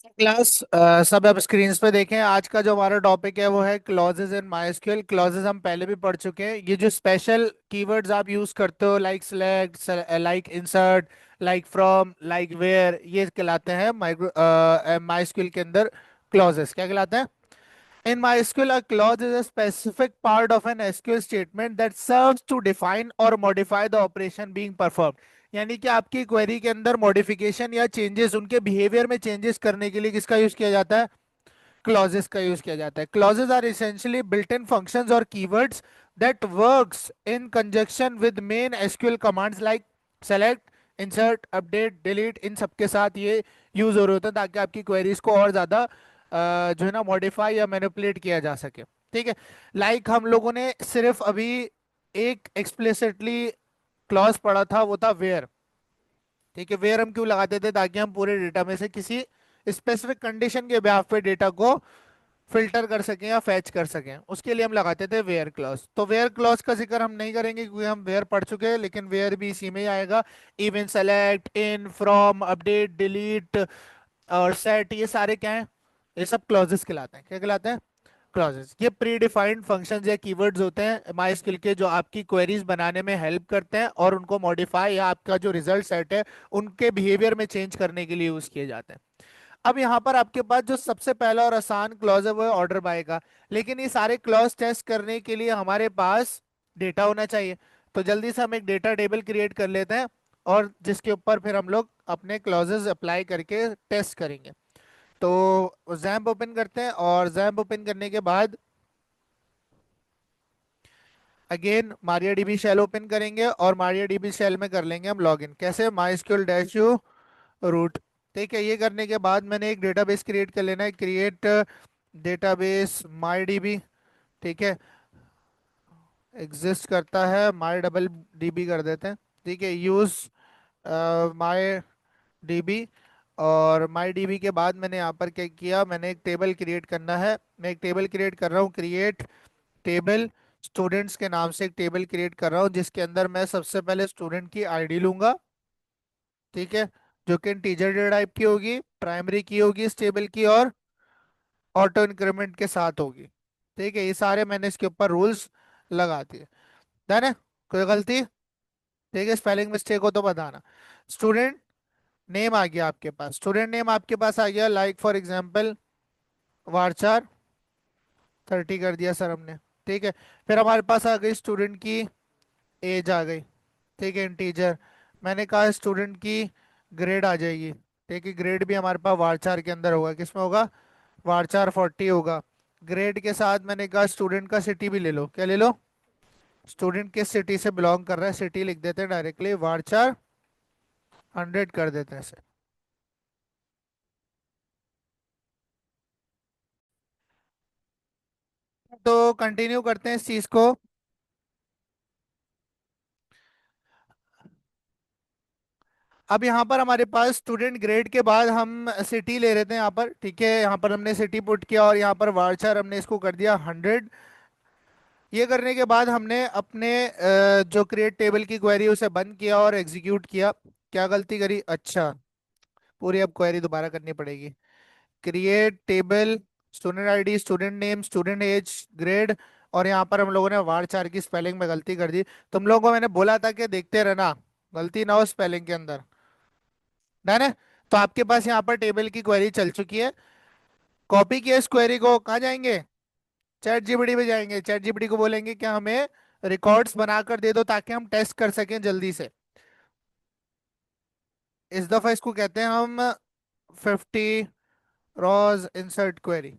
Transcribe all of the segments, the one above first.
Class सब अब screens पे देखें। आज का जो हमारा टॉपिक है वो है क्लॉजेज इन मायस्क्यूएल। क्लॉजेज हम पहले भी पढ़ चुके हैं। ये जो स्पेशल कीवर्ड्स आप यूज करते हो, like select, like insert, like from, like where, ये कहलाते हैं मायस्क्यूएल के अंदर क्लॉजेस। क्या कहलाते हैं? In MySQL, a clause is a specific part of an SQL statement that serves to define or modify the operation being performed। यानी कि आपकी क्वेरी के अंदर मॉडिफिकेशन या चेंजेस, उनके बिहेवियर में चेंजेस करने के लिए किसका यूज किया जाता है? क्लॉजेस का यूज किया जाता है। Clauses are essentially built-in functions or keywords that works in conjunction with main SQL commands like select, insert, update, delete। इन सबके साथ ये यूज हो रहे होते हैं ताकि आपकी क्वेरीज को और ज्यादा जो है ना मॉडिफाई या मैनिपुलेट किया जा सके। ठीक है। हम लोगों ने सिर्फ अभी एक एक्सप्लिसिटली क्लॉज पढ़ा था, वो था वेयर। ठीक है। वेयर हम क्यों लगाते थे? ताकि हम पूरे डेटा में से किसी स्पेसिफिक कंडीशन के ब्याह पे डेटा को फिल्टर कर सकें या फैच कर सकें, उसके लिए हम लगाते थे वेयर क्लॉज। तो वेयर क्लॉज का जिक्र हम नहीं करेंगे क्योंकि हम वेयर पढ़ चुके हैं, लेकिन वेयर भी इसी में ही आएगा। Even, select, in, from, update, delete और सेट, ये सारे क्या हैं? ये सब क्लॉजेस कहलाते हैं। क्या कहलाते हैं? क्लॉजेस। ये प्री डिफाइंड फंक्शंस या कीवर्ड्स होते हैं माई स्किल के, जो आपकी क्वेरीज बनाने में हेल्प करते हैं और उनको मॉडिफाई या आपका जो रिजल्ट सेट है उनके बिहेवियर में चेंज करने के लिए यूज किए जाते हैं। अब यहाँ पर आपके पास जो सबसे पहला और आसान क्लॉज है वो है ऑर्डर बाय का। लेकिन ये सारे क्लॉज टेस्ट करने के लिए हमारे पास डेटा होना चाहिए। तो जल्दी से हम एक डेटा टेबल क्रिएट कर लेते हैं और जिसके ऊपर फिर हम लोग अपने क्लॉजेस अप्लाई करके टेस्ट करेंगे। तो जैम्प ओपन करते हैं और जैम्प ओपन करने के बाद अगेन मारियाडीबी शेल ओपन करेंगे और मारियाडीबी शेल में कर लेंगे हम लॉगिन। कैसे? MySQL dash u root. ठीक है। ये करने के बाद मैंने एक डेटाबेस क्रिएट कर लेना है। Create database my DB. ठीक है। एग्जिस्ट करता है, माई डबल डीबी कर देते हैं। ठीक है। Use my DB. और माई डीबी के बाद मैंने यहाँ पर क्या किया, मैंने एक टेबल क्रिएट करना है। मैं एक टेबल क्रिएट कर रहा हूँ, क्रिएट टेबल स्टूडेंट्स के नाम से एक टेबल क्रिएट कर रहा हूँ जिसके अंदर मैं सबसे पहले स्टूडेंट की आईडी लूंगा। ठीक है। जो कि इंटीजर डेटा टाइप की होगी, प्राइमरी की होगी इस टेबल की, और ऑटो इंक्रीमेंट के साथ होगी। ठीक है। ये सारे मैंने इसके ऊपर रूल्स लगा दिए। डन है? कोई गलती? ठीक है। स्पेलिंग मिस्टेक हो तो बताना। स्टूडेंट नेम आ गया आपके पास। स्टूडेंट नेम आपके पास आ गया, लाइक फॉर एग्जांपल वारचार 30 कर दिया सर हमने। ठीक है। फिर हमारे पास आ गई स्टूडेंट की एज आ गई। ठीक है, इंटीजर। मैंने कहा स्टूडेंट की ग्रेड आ जाएगी। ठीक है। ग्रेड भी हमारे पास वारचार के अंदर होगा। किसमें होगा? वारचार 40 होगा। ग्रेड के साथ मैंने कहा स्टूडेंट का सिटी भी ले लो। क्या ले लो? स्टूडेंट किस सिटी से बिलोंग कर रहा है, सिटी लिख देते हैं डायरेक्टली, वारचार 100 कर देते हैं इसे। तो कंटिन्यू करते हैं इस चीज को। अब यहाँ पर हमारे पास स्टूडेंट ग्रेड के बाद हम सिटी ले रहे थे यहाँ पर। ठीक है। यहाँ पर हमने सिटी पुट किया और यहाँ पर वारचार हमने इसको कर दिया 100। ये करने के बाद हमने अपने जो क्रिएट टेबल की क्वेरी उसे बंद किया और एग्जीक्यूट किया। क्या गलती करी? अच्छा, पूरी अब क्वेरी दोबारा करनी पड़ेगी। Create table student ID, student name, student age, grade. और यहाँ पर हम लोगों ने वारचार की स्पेलिंग में गलती कर दी। तुम लोगों को मैंने बोला था कि देखते रहना, गलती ना हो स्पेलिंग के अंदर। डन है? तो आपके पास यहाँ पर टेबल की क्वेरी चल चुकी है। कॉपी किया इस क्वेरी को, कहाँ जाएंगे? चैट जीपीटी पे जाएंगे। चैट जीपीटी को बोलेंगे कि हमें रिकॉर्ड्स बनाकर दे दो ताकि हम टेस्ट कर सकें जल्दी से। इस दफा इसको कहते हैं हम 50 रॉज इंसर्ट क्वेरी।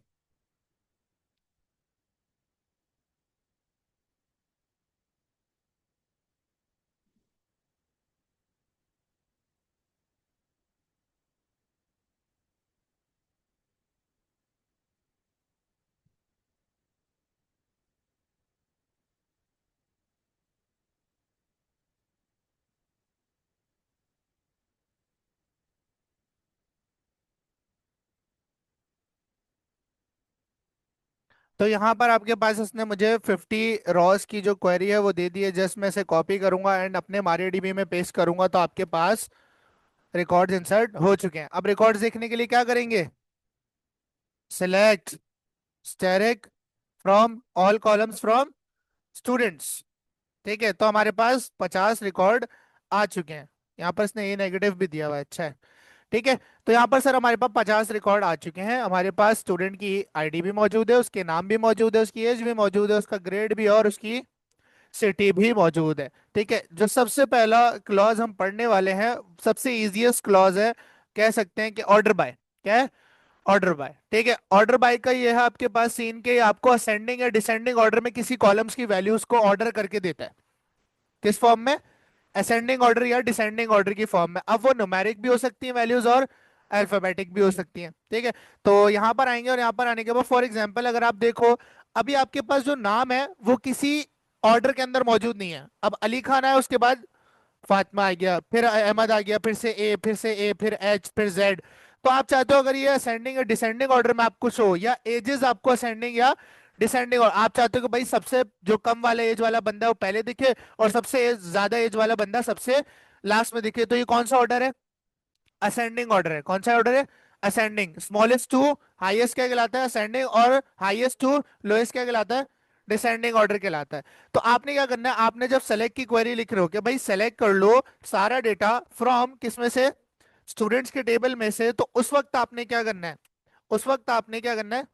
तो यहाँ पर आपके पास इसने मुझे 50 रॉस की जो क्वेरी है वो दे दी है। जस्ट मैं इसे कॉपी करूंगा एंड अपने MariaDB में पेस्ट करूंगा तो आपके पास रिकॉर्ड्स इंसर्ट हो चुके हैं। अब रिकॉर्ड्स देखने के लिए क्या करेंगे? Select steric from all columns from students. ठीक है, तो हमारे पास 50 रिकॉर्ड आ चुके हैं। यहाँ पर इसने ए नेगेटिव भी दिया हुआ है, अच्छा है। ठीक है, तो यहाँ पर सर हमारे पास 50 रिकॉर्ड आ चुके हैं। हमारे पास स्टूडेंट की आईडी भी मौजूद है, उसके नाम भी मौजूद है, उसकी एज भी मौजूद है, उसका ग्रेड भी और उसकी सिटी भी मौजूद है। ठीक है, जो सबसे पहला क्लॉज हम पढ़ने वाले हैं, सबसे इजीएस्ट क्लॉज है, कह सकते हैं कि ऑर्डर बाय। क्या है? Order by. ठीक है, ऑर्डर बाय का ये है आपके पास सीन के आपको असेंडिंग या डिसेंडिंग ऑर्डर में किसी कॉलम्स की वैल्यूज को ऑर्डर करके देता है। किस फॉर्म में? असेंडिंग ऑर्डर या डिसेंडिंग ऑर्डर की फॉर्म में। अब वो न्यूमेरिक भी हो सकती है वैल्यूज और अल्फाबेटिक भी हो सकती हैं। ठीक है, तो यहाँ पर आएंगे और यहाँ पर आने के बाद फॉर एग्जांपल अगर आप देखो, अभी आपके पास जो नाम है वो किसी ऑर्डर के अंदर मौजूद नहीं है। अब अली खान है, उसके बाद फातिमा आ गया, फिर अहमद आ गया, फिर से ए, फिर से ए, फिर एच, फिर जेड। तो आप चाहते हो अगर ये असेंडिंग या डिसेंडिंग ऑर्डर में आपको शो, या एजेस आपको असेंडिंग या डिसेंडिंग, और आप चाहते हो कि भाई सबसे जो कम वाला एज वाला बंदा है वो पहले दिखे और सबसे ज्यादा एज वाला बंदा सबसे लास्ट में दिखे, तो ये कौन सा ऑर्डर है? असेंडिंग ऑर्डर है। कौन सा ऑर्डर है? असेंडिंग। स्मॉलेस्ट टू हाईएस्ट क्या कहलाता है? असेंडिंग। और हाईएस्ट टू लोएस्ट क्या कहलाता है? डिसेंडिंग ऑर्डर कहलाता है। तो आपने क्या करना है, आपने जब सेलेक्ट की क्वेरी लिख रहे हो कि भाई सेलेक्ट कर लो सारा डेटा फ्रॉम किसमें से, स्टूडेंट्स के टेबल में से, तो उस वक्त आपने क्या करना है, उस वक्त आपने क्या करना है,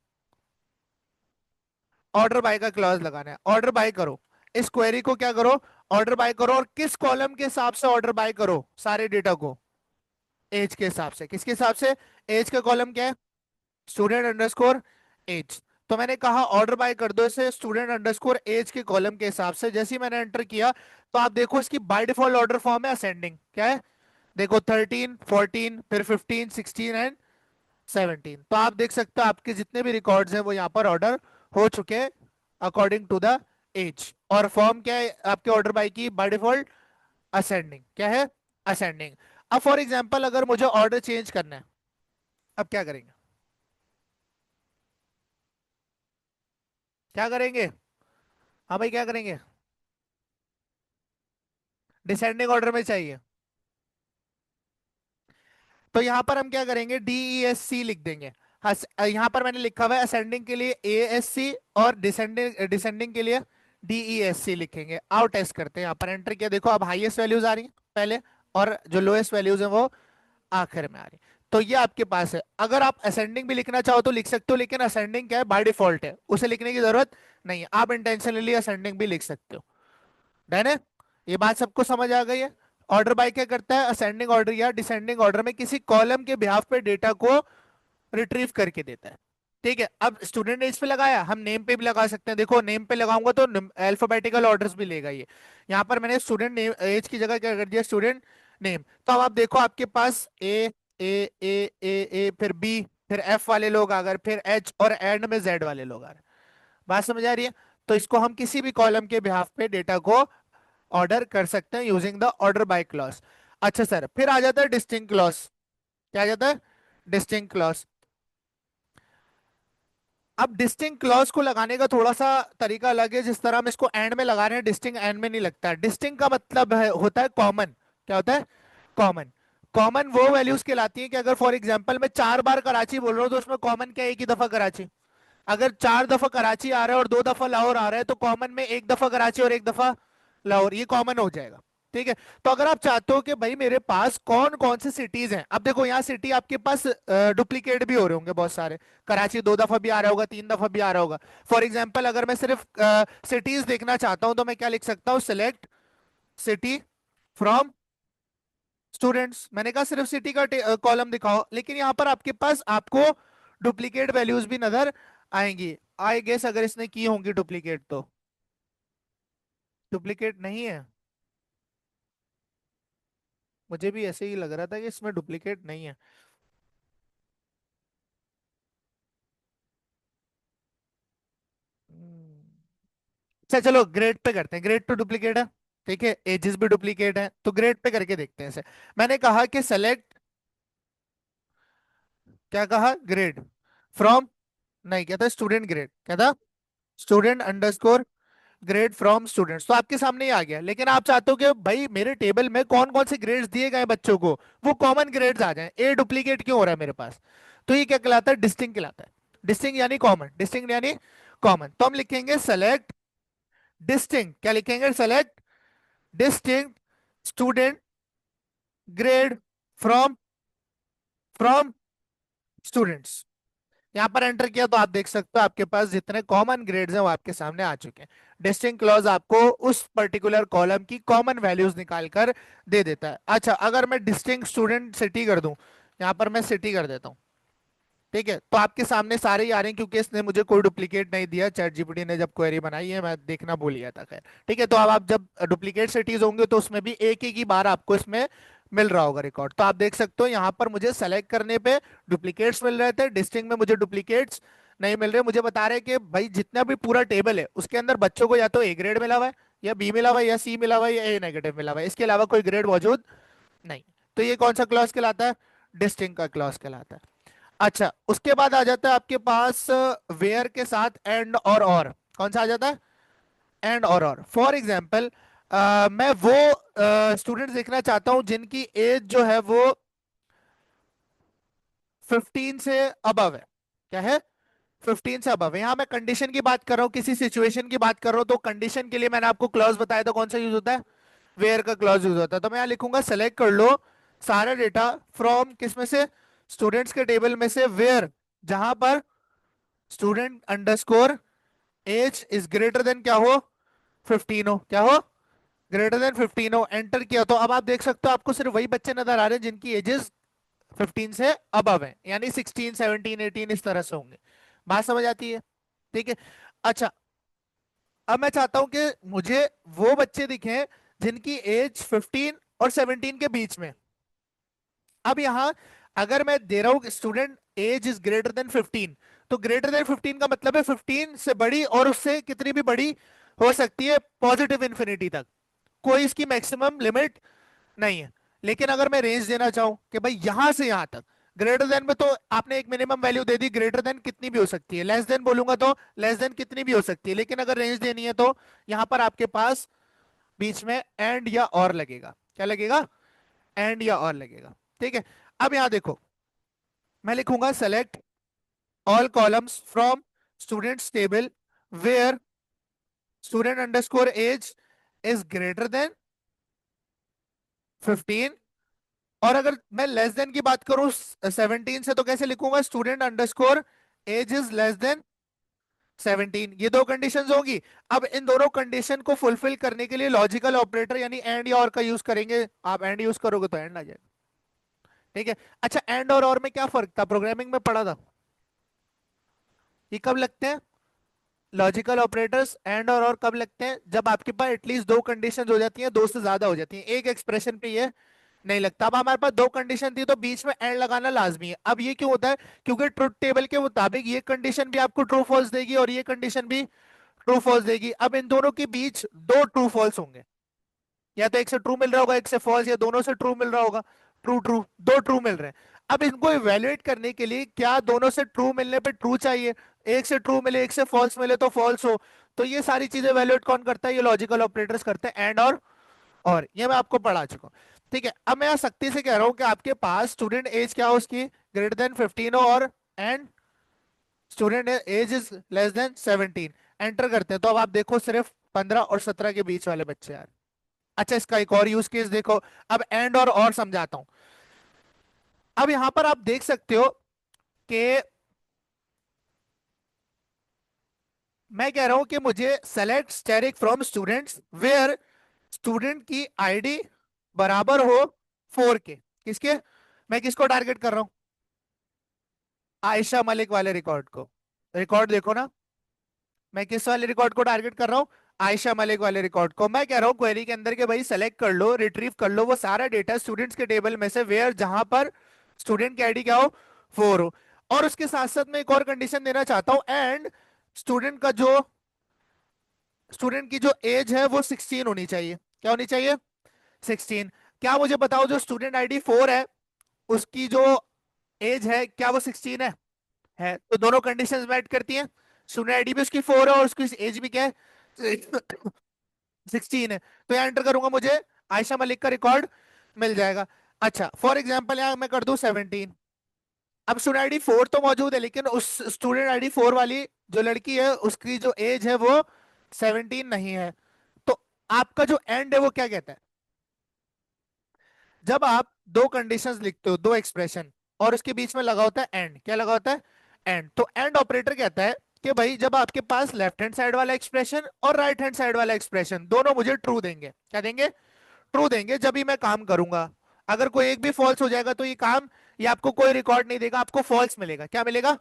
ऑर्डर बाय का क्लॉज लगाना है। ऑर्डर बाय करो, इस क्वेरी को क्या करो, ऑर्डर बाय करो, और किस कॉलम के हिसाब से ऑर्डर बाय करो सारे डेटा को? एज के हिसाब से। किसके हिसाब से? एज का कॉलम क्या है? Student underscore age. तो मैंने कहा ऑर्डर बाय कर दो इसे स्टूडेंट अंडरस्कोर एज के कॉलम के हिसाब से। जैसे ही मैंने एंटर किया तो आप देखो इसकी बाय डिफॉल्ट ऑर्डर फॉर्म है असेंडिंग। क्या है? देखो 13, 14, फिर 15, 16 एंड 17। तो आप देख सकते हो आपके जितने भी रिकॉर्ड्स हैं वो यहाँ पर ऑर्डर हो चुके हैं अकॉर्डिंग टू द एज। और फॉर्म क्या है आपके ऑर्डर बाय की? By default ascending. क्या है? असेंडिंग। अब फॉर एग्जाम्पल अगर मुझे ऑर्डर चेंज करना है, अब क्या करेंगे? क्या करेंगे? हाँ भाई, क्या करेंगे? डिसेंडिंग ऑर्डर में चाहिए, तो यहां पर हम क्या करेंगे, DESC लिख देंगे। यहां पर मैंने लिखा हुआ है असेंडिंग के लिए ASC और डिसेंडिंग डिसेंडिंग के लिए DESC लिखेंगे। आओ टेस्ट करते हैं। यहाँ पर एंटर किया, देखो अब हाईएस्ट वैल्यूज आ रही हैं पहले, और जो लोएस्ट वैल्यूज है वो आखिर में आ रही। तो ये आपके पास है। अगर आप असेंडिंग भी लिखना चाहो तो लिख सकते हो, लेकिन असेंडिंग क्या है, बाय डिफॉल्ट है, उसे लिखने की जरूरत नहीं है। आप इंटेंशनली असेंडिंग भी लिख सकते हो। डन है? ये बात सबको समझ आ गई है? ऑर्डर बाय क्या करता है? असेंडिंग ऑर्डर या डिसेंडिंग ऑर्डर में किसी कॉलम के बिहाफ पे डेटा को रिट्रीव करके देता है। ठीक है, अब स्टूडेंट एज पे लगाया, हम नेम पे भी लगा सकते हैं। देखो नेम पे लगाऊंगा तो अल्फाबेटिकल ऑर्डर्स भी लेगा ये। यहाँ पर मैंने स्टूडेंट नेम एज की जगह क्या कर दिया, स्टूडेंट नेम। तो अब आप देखो आपके पास ए फिर बी, फिर एफ वाले लोग आ गए, फिर एच, और एंड में जेड वाले लोग आ रहे हैं। बात समझ आ रही है? तो इसको हम किसी भी कॉलम के बिहाफ पे डेटा को ऑर्डर कर सकते हैं using the order by clause. अच्छा सर, फिर आ जाता है डिस्टिंक्ट क्लॉज। क्या आ जाता है? Distinct clause. अब डिस्टिंक्ट क्लॉज को लगाने का थोड़ा सा तरीका अलग है। जिस तरह हम इसको एंड में लगा रहे हैं, डिस्टिंक्ट एंड में नहीं लगता है। डिस्टिंक्ट का मतलब है, होता है कॉमन। क्या होता है? कॉमन। कॉमन वो वैल्यूज कहलाती है कि अगर फॉर एग्जांपल मैं 4 बार कराची बोल रहा हूँ तो उसमें कॉमन क्या है? एक ही दफा कराची। अगर 4 दफा कराची आ रहा है और 2 दफा लाहौर आ रहा है तो कॉमन में एक दफा कराची और एक दफा लाहौर, ये कॉमन हो जाएगा। ठीक है, तो अगर आप चाहते हो कि भाई मेरे पास कौन कौन से सिटीज हैं, अब देखो यहाँ सिटी आपके पास डुप्लीकेट भी हो रहे होंगे बहुत सारे। कराची 2 दफा भी आ रहा होगा, 3 दफा भी आ रहा होगा। फॉर एग्जाम्पल अगर मैं सिर्फ सिटीज देखना चाहता हूं तो मैं क्या लिख सकता हूँ, सिलेक्ट सिटी फ्रॉम स्टूडेंट्स। मैंने कहा सिर्फ सिटी का कॉलम दिखाओ, लेकिन यहाँ पर आपके पास आपको डुप्लीकेट वैल्यूज भी नजर आएंगी। आई गेस अगर इसने की होंगी डुप्लीकेट तो। डुप्लीकेट नहीं है, मुझे भी ऐसे ही लग रहा था कि इसमें डुप्लीकेट नहीं है। अच्छा चलो ग्रेड पे करते हैं, ग्रेड तो डुप्लीकेट है। ठीक है, एजेस भी डुप्लीकेट है, तो ग्रेड पे करके देखते हैं इसे। मैंने कहा कि सेलेक्ट, क्या कहा, ग्रेड फ्रॉम, नहीं क्या था, स्टूडेंट ग्रेड, क्या था, student underscore grade from students. तो आपके सामने ही आ गया। लेकिन आप चाहते हो कि भाई मेरे टेबल में कौन कौन से ग्रेड्स दिए गए बच्चों को वो कॉमन ग्रेड्स आ जाएं, ए डुप्लीकेट क्यों हो रहा है मेरे पास? तो ये क्या कहलाता है? डिस्टिंक्ट कहलाता है। डिस्टिंक्ट यानी कॉमन, डिस्टिंक्ट यानी कॉमन, तो हम लिखेंगे सेलेक्ट डिस्टिंक्ट, क्या लिखेंगे, select distinct student grade from from students. यहां पर एंटर किया तो आप देख सकते हो आपके पास जितने कॉमन ग्रेड्स हैं वो आपके सामने आ चुके हैं। डिस्टिंक्ट क्लॉज आपको उस पर्टिकुलर कॉलम की कॉमन वैल्यूज निकाल कर दे देता है। अच्छा, अगर मैं डिस्टिंक्ट स्टूडेंट सिटी कर दूं, यहां पर मैं सिटी कर देता हूं, ठीक है, तो आपके सामने सारे ही आ रहे हैं क्योंकि इसने मुझे कोई डुप्लीकेट नहीं दिया, चैट जीपीटी ने जब क्वेरी बनाई है, मैं देखना भूल गया था, खैर ठीक है। तो अब आप जब डुप्लीकेट सिटीज होंगे तो उसमें भी एक ही बार आपको इसमें मिल रहा होगा रिकॉर्ड। तो आप देख सकते हो यहाँ पर मुझे सेलेक्ट करने पे डुप्लीकेट्स मिल रहे थे, डिस्टिंक्ट में मुझे डुप्लीकेट्स नहीं मिल रहे। मुझे बता रहे कि भाई जितना भी पूरा टेबल है उसके अंदर बच्चों को या तो ए ग्रेड मिला हुआ है, या बी मिला हुआ है, या सी मिला हुआ है, या ए नेगेटिव मिला हुआ है, इसके अलावा कोई ग्रेड मौजूद नहीं। तो ये कौन सा क्लॉज कहलाता है, डिस्टिंक्ट का क्लॉज कहलाता है। अच्छा, उसके बाद आ जाता है आपके पास वेयर के साथ एंड और कौन सा आ जाता है, एंड और फॉर एग्जाम्पल मैं वो स्टूडेंट्स देखना चाहता हूं जिनकी एज जो है वो 15 से अबव है, क्या है, 15 से अबव है। यहां मैं कंडीशन की बात कर रहा हूं, किसी सिचुएशन की बात कर रहा हूं, तो कंडीशन के लिए मैंने आपको क्लॉज बताया था, कौन सा यूज होता है, वेयर का क्लॉज यूज होता है। तो मैं यहां लिखूंगा सेलेक्ट कर लो सारा डेटा फ्रॉम किस में से, स्टूडेंट्स के टेबल में से, वेयर जहां पर student underscore age is greater than क्या हो, 15 हो, क्या हो, ग्रेटर देन 15 हो। एंटर किया तो अब आप देख सकते हो आपको सिर्फ वही बच्चे नजर आ रहे हैं जिनकी एजेस 15 से अबव है, यानी 16 17 18 इस तरह से होंगे। बात समझ आती है, ठीक है। अच्छा, अब मैं चाहता हूं कि मुझे वो बच्चे दिखें जिनकी एज 15 और 17 के बीच में। अब यहां अगर मैं दे रहा हूं student age is greater than 15, तो ग्रेटर देन 15 का मतलब है 15 से बड़ी और उससे कितनी भी बड़ी हो सकती है, पॉजिटिव इंफिनिटी तक, कोई इसकी मैक्सिमम लिमिट नहीं है। लेकिन अगर मैं रेंज देना चाहूं कि भाई यहां से यहां तक, ग्रेटर देन में तो आपने एक मिनिमम वैल्यू दे दी, ग्रेटर देन कितनी भी हो सकती है, लेस देन बोलूंगा तो लेस देन कितनी भी हो सकती है, लेकिन अगर रेंज देनी है तो यहां पर आपके पास बीच में एंड या और लगेगा, क्या लगेगा, एंड या और लगेगा, ठीक है। अब यहां देखो, मैं लिखूंगा select all columns from students table where student underscore age is greater than 15। और अगर मैं लेस देन की बात करूं 17 से, तो कैसे लिखूंगा, student underscore age is less than 17। ये दो कंडीशंस होगी। अब इन दोनों कंडीशन को फुलफिल करने के लिए लॉजिकल ऑपरेटर यानी एंड या और का यूज करेंगे। आप एंड यूज करोगे तो एंड आ जाएगा, ठीक है। अच्छा, एंड और में क्या फर्क था, प्रोग्रामिंग में पढ़ा था, ये कब लगते हैं, लॉजिकल ऑपरेटर्स एंड और कब लगते हैं, जब आपके पास एटलीस्ट दो कंडीशंस हो जाती हैं, दो से ज्यादा हो जाती हैं, एक एक्सप्रेशन पे ये नहीं लगता। अब हमारे पास दो कंडीशन थी तो बीच में एंड लगाना लाजमी है। अब ये क्यों होता है, क्योंकि ट्रुथ टेबल के मुताबिक ये कंडीशन भी आपको ट्रू फॉल्स देगी और ये कंडीशन भी ट्रू फॉल्स देगी। अब इन दोनों के बीच दो ट्रू फॉल्स होंगे, या तो एक से ट्रू मिल रहा होगा, एक से फॉल्स, या दोनों से ट्रू मिल रहा होगा, ट्रू ट्रू, दो ट्रू मिल रहे हैं। अब इनको इवेल्युएट करने के लिए क्या दोनों से ट्रू मिलने पे ट्रू चाहिए, एक से ट्रू मिले एक से फॉल्स मिले तो फॉल्स हो। तो ये सारी चीजें इवेल्युएट कौन करता है, ये लॉजिकल ऑपरेटर्स करते हैं, एंड और ये मैं आपको पढ़ा चुका हूं, ठीक है। अब मैं यहाँ सख्ती से कह रहा हूं कि आपके पास स्टूडेंट एज क्या हो उसकी, ग्रेटर देन 15 हो, और and student age is less than 17। Enter करते हैं तो अब आप देखो सिर्फ 15 और 17 के बीच वाले बच्चे यार। अच्छा, इसका एक और यूज केस देखो। अब एंड और समझाता हूं। अब यहां पर आप देख सकते हो कि मैं कह रहा हूं कि मुझे select asterisk from students where student की आईडी बराबर हो 4 के, किसके, मैं किसको टारगेट कर रहा हूं, आयशा मलिक वाले रिकॉर्ड को। रिकॉर्ड देखो ना, मैं किस वाले रिकॉर्ड को टारगेट कर रहा हूं, आयशा मलिक वाले रिकॉर्ड को। मैं कह रहा हूं क्वेरी के अंदर के भाई सेलेक्ट कर लो, रिट्रीव कर लो वो सारा डेटा स्टूडेंट्स के टेबल में से, वेयर जहां पर स्टूडेंट की आईडी क्या हो, 4 हो। और उसके साथ साथ मैं एक और कंडीशन देना चाहता हूं, एंड स्टूडेंट का जो स्टूडेंट की जो एज है वो 16 होनी चाहिए, क्या होनी चाहिए, 16। क्या मुझे बताओ जो स्टूडेंट आईडी 4 है उसकी जो एज है क्या वो 16 है, तो दोनों कंडीशंस मैच करती हैं, स्टूडेंट आईडी भी उसकी 4 है और उसकी एज भी क्या है, 16 है। तो यहाँ एंटर करूंगा मुझे आयशा मलिक का रिकॉर्ड मिल जाएगा। अच्छा, फॉर एग्जाम्पल यहाँ मैं कर दूं 17, अब स्टूडेंट आईडी 4 तो मौजूद है, लेकिन उस स्टूडेंट आईडी 4 वाली जो लड़की है उसकी जो एज है वो 17 नहीं है। तो आपका जो एंड है वो क्या कहता है? जब आप दो कंडीशंस लिखते हो, दो एक्सप्रेशन, और उसके बीच में लगा होता है एंड, क्या लगा होता है? एंड। तो एंड ऑपरेटर कहता है कि भाई जब आपके पास लेफ्ट हैंड साइड वाला एक्सप्रेशन और राइट हैंड साइड वाला एक्सप्रेशन दोनों मुझे ट्रू देंगे, क्या देंगे? ट्रू देंगे, जब भी मैं काम करूंगा। अगर कोई एक भी फॉल्स हो जाएगा तो ये काम, ये आपको कोई रिकॉर्ड नहीं देगा, आपको फॉल्स मिलेगा। क्या मिलेगा?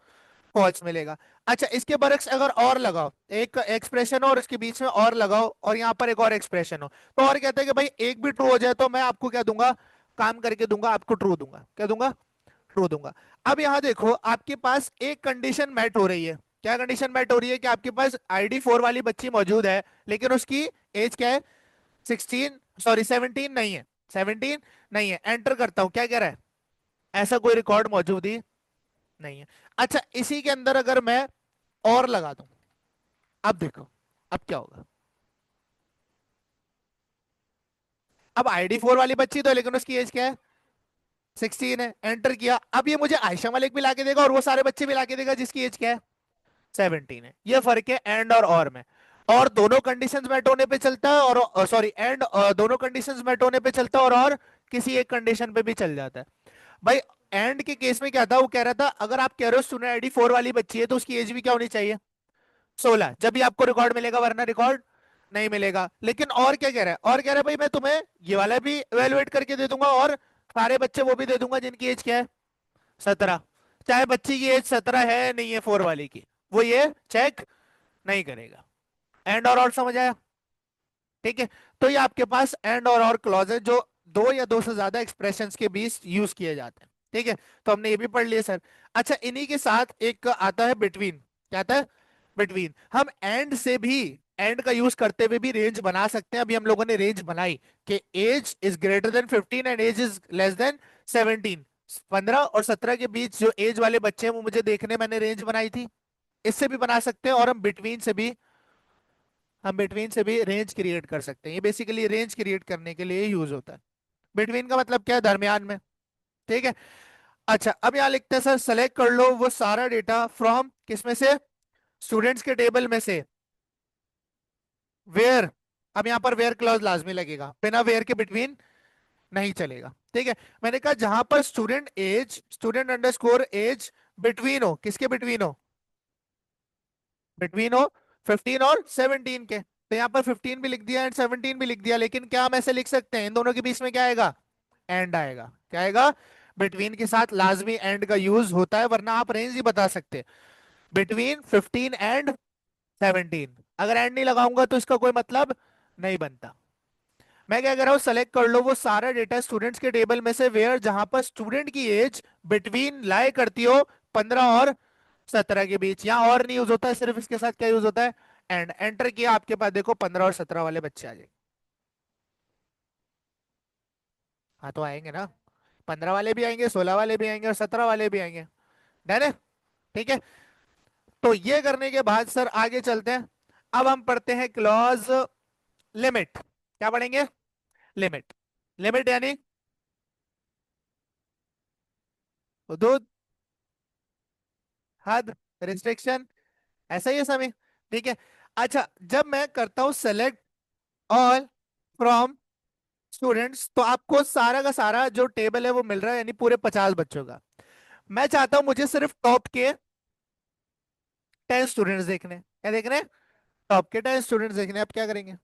फॉल्स मिलेगा। अच्छा, इसके बरक्स अगर और लगाओ, एक एक्सप्रेशन हो और इसके बीच में और लगाओ और यहाँ पर एक और एक्सप्रेशन हो, तो और कहते हैं कि भाई एक भी ट्रू हो जाए तो मैं आपको क्या दूंगा? काम करके दूंगा, आपको ट्रू दूंगा। क्या दूंगा? ट्रू दूंगा। अब यहाँ देखो, आपके पास एक कंडीशन मैट हो रही है। क्या कंडीशन मैट हो रही है? कि आपके पास आईडी 4 वाली बच्ची मौजूद है, लेकिन उसकी एज क्या है? 16, सॉरी 17 नहीं है। 17 नहीं है। एंटर करता हूं, क्या कह रहा है? ऐसा कोई रिकॉर्ड मौजूद ही नहीं है। अच्छा, इसी के अंदर अगर मैं और लगा दूं, अब देखो, अब क्या होगा? अब आईडी 4 वाली बच्ची तो है, लेकिन उसकी एज क्या है? 16 है। एंटर किया, अब ये मुझे आयशा मलिक भी लाके देगा और वो सारे बच्चे भी लाके देगा जिसकी एज क्या है? 17 है। ये फर्क है एंड और में। और दोनों कंडीशंस मेट होने पे चलता है, और सॉरी एंड दोनों कंडीशंस मेट होने पे चलता है, और किसी एक कंडीशन पे भी चल जाता है। भाई एंड के केस में क्या था? वो कह रहा था अगर आप कह रहे हो स्टूडेंट आईडी 4 वाली बच्ची है तो उसकी एज भी क्या होनी चाहिए? 16, जब भी आपको रिकॉर्ड मिलेगा, वरना रिकॉर्ड नहीं मिलेगा। लेकिन और क्या कह रहा है? और कह रहा है भाई मैं तुम्हें ये वाला भी इवेलुएट करके दे दूंगा और सारे बच्चे वो भी दे दूंगा जिनकी एज क्या है? 17। चाहे बच्ची की एज 17 है नहीं है 4 वाली की, वो ये चेक नहीं करेगा। एंड और समझ आया? ठीक है। तो ये आपके पास एंड और क्लॉज है जो दो या दो से ज्यादा एक्सप्रेशंस के बीच यूज किए जाते हैं। ठीक है, तो हमने ये भी पढ़ लिया सर। अच्छा, इन्हीं के साथ एक आता है बिटवीन। क्या आता है? बिटवीन। हम एंड से भी, एंड का यूज करते हुए भी रेंज बना सकते हैं। अभी हम लोगों ने रेंज बनाई कि age is greater than 15 and age is less than 17। 15 और 17 के बीच जो एज वाले बच्चे हैं वो मुझे देखने, मैंने रेंज बनाई थी। इससे भी बना सकते हैं, और हम बिटवीन से भी रेंज क्रिएट कर सकते हैं। ये बेसिकली रेंज क्रिएट करने के लिए यूज होता है। बिटवीन का मतलब क्या है? दरमियान में। ठीक है। अच्छा, अब यहाँ लिखते हैं सर सेलेक्ट कर लो वो सारा डेटा फ्रॉम किसमें से? स्टूडेंट्स के टेबल में से। वेयर। अब यहाँ पर वेयर क्लॉज लाजमी लगेगा, बिना वेयर के बिटवीन नहीं चलेगा। ठीक है। मैंने कहा जहां पर student age, student underscore age between हो, किसके बिटवीन हो? बिटवीन हो 15 और 17 के। तो यहाँ पर 15 भी लिख दिया एंड 17 भी लिख दिया, लेकिन क्या हम ऐसे लिख सकते हैं इन दोनों के बीच में क्या आएगा? एंड आएगा। क्या आएगा? बिटवीन के साथ लाजमी एंड का यूज होता है, वरना आप रेंज ही बता सकते। Between 15 and 17। अगर एंड नहीं लगाऊंगा तो इसका कोई मतलब नहीं बनता। मैं क्या कर रहा हूँ? सेलेक्ट कर लो वो सारा डेटा स्टूडेंट्स के टेबल में से वेयर जहां पर स्टूडेंट की एज बिटवीन लाई करती हो 15 और 17 के बीच। यहाँ और नहीं यूज होता है, सिर्फ इसके साथ क्या यूज होता है? एंड। एंटर किया, आपके पास देखो 15 और 17 वाले बच्चे आ जाएंगे। हाँ तो आएंगे ना, 15 वाले भी आएंगे, 16 वाले भी आएंगे और 17 वाले भी आएंगे। डन है? ठीक है। तो ये करने के बाद सर आगे चलते हैं। अब हम पढ़ते हैं क्लॉज लिमिट। क्या पढ़ेंगे? लिमिट। लिमिट यानी हदूद, हद, रिस्ट्रिक्शन, ऐसा ही है समय। ठीक है। अच्छा, जब मैं करता हूं सेलेक्ट ऑल फ्रॉम स्टूडेंट्स, तो आपको सारा का सारा जो टेबल है वो मिल रहा है, यानी पूरे 50 बच्चों का। मैं चाहता हूं मुझे सिर्फ टॉप के 10 स्टूडेंट्स देखने। क्या देखने? टॉप के 10 स्टूडेंट्स देखने। अब क्या करेंगे?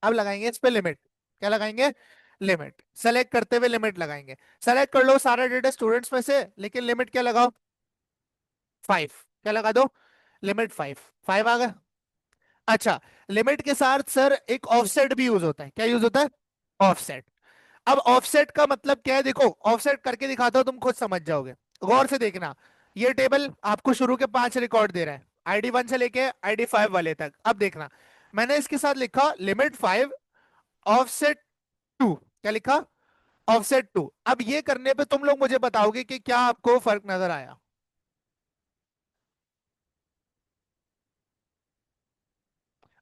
अब लगाएंगे इस पे लिमिट। क्या लगाएंगे? लिमिट। सेलेक्ट करते हुए लिमिट लगाएंगे। सेलेक्ट कर लो सारा डेटा स्टूडेंट्स में से, लेकिन लिमिट क्या लगाओ? 5। क्या लगा दो? लिमिट 5। 5 आ गया। अच्छा, लिमिट के साथ सर एक ऑफसेट भी यूज होता है। क्या यूज होता है? ऑफसेट। अब ऑफसेट का मतलब क्या है? देखो, ऑफसेट करके दिखाता हूं, तुम खुद समझ जाओगे। गौर से देखना। ये टेबल आपको शुरू के 5 रिकॉर्ड दे रहा है, आईडी 1 से लेके आईडी 5 वाले तक। अब देखना, मैंने इसके साथ लिखा लिमिट 5 ऑफसेट 2। क्या लिखा? ऑफसेट 2। अब ये करने पे तुम लोग मुझे बताओगे कि क्या आपको फर्क नजर आया?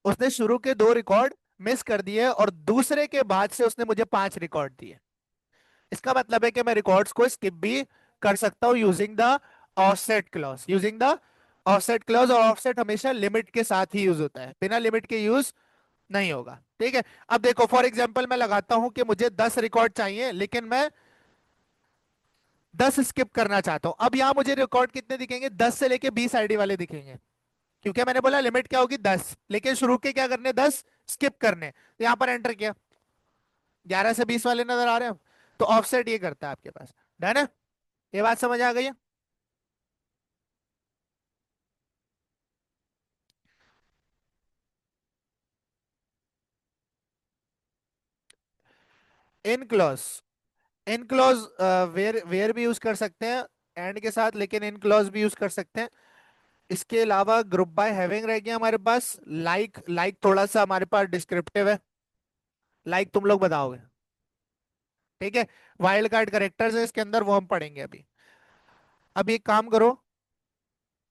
उसने शुरू के 2 रिकॉर्ड मिस कर दिए और दूसरे के बाद से उसने मुझे 5 रिकॉर्ड दिए। इसका मतलब है कि मैं रिकॉर्ड्स को स्किप भी कर सकता हूँ using the offset clause, using the offset clause. और ऑफसेट हमेशा लिमिट के साथ ही यूज होता है, बिना लिमिट के यूज नहीं होगा। ठीक है। अब देखो फॉर एग्जांपल मैं लगाता हूं कि मुझे 10 रिकॉर्ड चाहिए, लेकिन मैं 10 स्किप करना चाहता हूं। अब यहां मुझे रिकॉर्ड कितने दिखेंगे? 10 से लेके 20 आईडी वाले दिखेंगे, क्योंकि मैंने बोला लिमिट क्या होगी 10, लेकिन शुरू के क्या करने, 10 स्किप करने। तो यहां पर एंटर किया, 11 से 20 वाले नजर आ रहे हैं। तो ऑफसेट ये करता है आपके पास। डन है? ये बात समझ आ गई है? In clause, in clause where where भी यूज कर सकते हैं एंड के साथ, लेकिन इन क्लॉज भी यूज कर सकते हैं। इसके अलावा ग्रुप बाय हैविंग रह गया हमारे पास। लाइक, लाइक थोड़ा सा हमारे पास डिस्क्रिप्टिव है, लाइक तुम लोग बताओगे। ठीक है। वाइल्ड कार्ड करेक्टर्स है इसके अंदर, वो हम पढ़ेंगे अभी। अब एक काम करो,